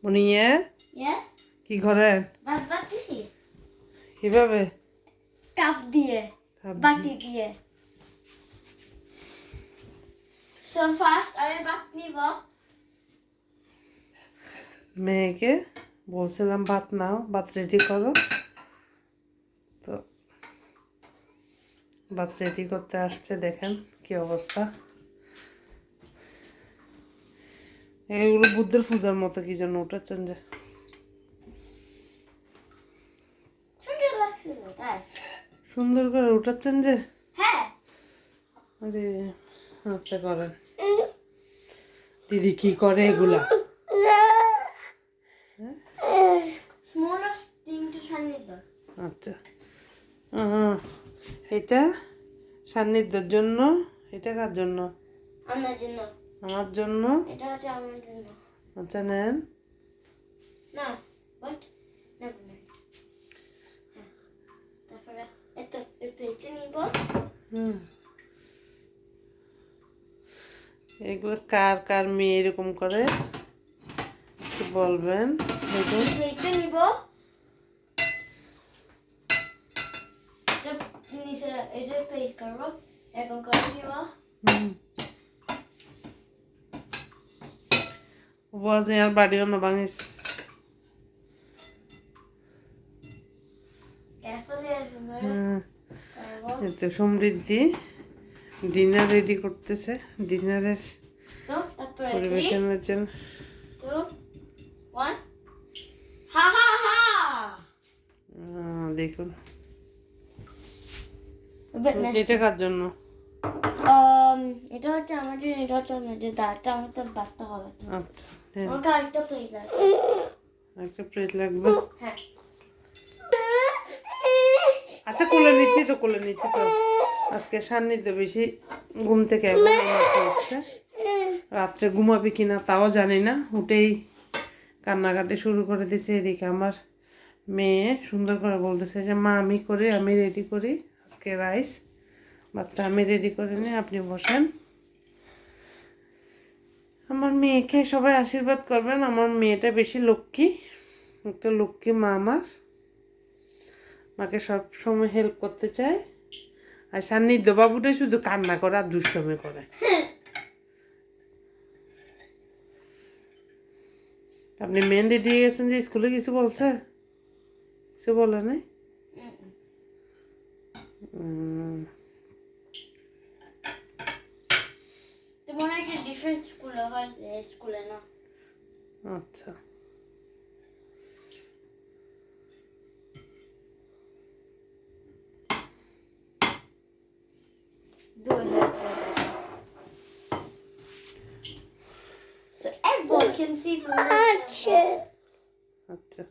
মুনিয়ে Yes? কি করেন What is he? কিভাবে কাপ দিয়ে বাটি দিয়ে So first আমি ভাত নিব মেয়েকে বলছিলাম ভাত নাও ভাত রেডি করো তো ভাত রেডি করতে আসছে দেখেন কি অবস্থা এগুলো বুদ্ধের পূজার মতো কি জন্য উঠাচ্ছেন যে সুন্দর লাগছে তাই সুন্দর করে উঠাচ্ছেন যে হ্যাঁ আরে আচ্ছা করেন দিদি কি করে এগুলা স্মলest তিনটে সান্নিধ্য আচ্ছা এটা সান্নিধ্যের জন্য এটা কার জন্য আমার জন্য আমার জন্য এটা হচ্ছে আমার জন্য আচ্ছা নেন না বাট নেভার মাইন্ড তারপরে এটা নিব এগুলো কার কার মেয়ে এরকম করে একটু বলবেন এটা নিব এটা নিচে এটা প্লেস করব এরকম করে নিব বাজে আর বাড়িও না ভাঙিস carefully এতে সমৃদ্ধি ডিনার রেডি করতেছে ডিনারের তো তারপরে পরিবেশনের জন্য 2 1 হা হা হা দেখুন এটা কার জন্য এটা হচ্ছে আমার জন্য এটা হচ্ছে আমার যে দাঁড়টা আমার তো বাড়তে হবে আচ্ছা আমাকে আরেকটা প্লেট লাগবে একটা প্লেট লাগবে হ্যাঁ আচ্ছা কোলে নিচ্ছি তো আজকে সান্নিধ্য বেশি ঘুম থেকে একদম উঠছে রাত্রে ঘুমাবি কিনা তাও জানি না উঠেই কান্নাকাটি শুরু করে দিয়েছে এদিকে আমার মেয়ে সুন্দর করে বলতেছে যে মা আমি রেডি করি আজকে রাইস ভাতটা আমি রেডি করে নিই আপনি বসেন আমার মেয়েকে সবাই আশীর্বাদ করবেন আমার মেয়েটা বেশি লক্ষ্মী একটা লক্ষ্মী মা আমার মাকে সব সময় হেল্প করতে চায় আর সান্নিধ্য বাবুটাই শুধু কান্না করে আর দুষ্টমি করে আপনি মেহেন্দি দিয়ে গেছেন যে স্কুলে কিছু বলছে কিছু বলে নাই তো মনে হয় ডিফারেন্ট স্কুলে হয় যে স্কুলে না আচ্ছা do it here so everyone can see from this আচ্ছা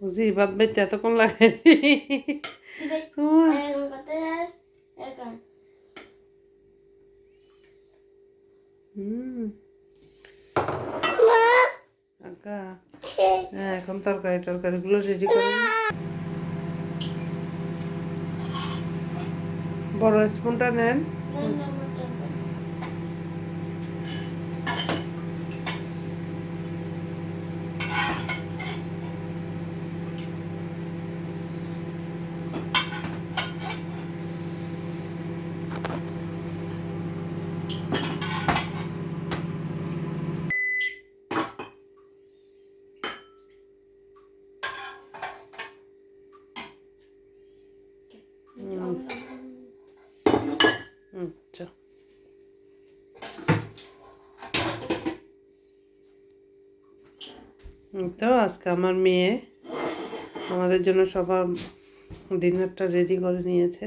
বুঝি বাদ বাইতে এতক্ষণ লাগে হ্যাঁ এখন তরকারিগুলো রেডি করে বড় স্পুনটা নেন আচ্ছা তো আজকে আমার মেয়ে আমাদের জন্য সবার ডিনারটা রেডি করে নিয়েছে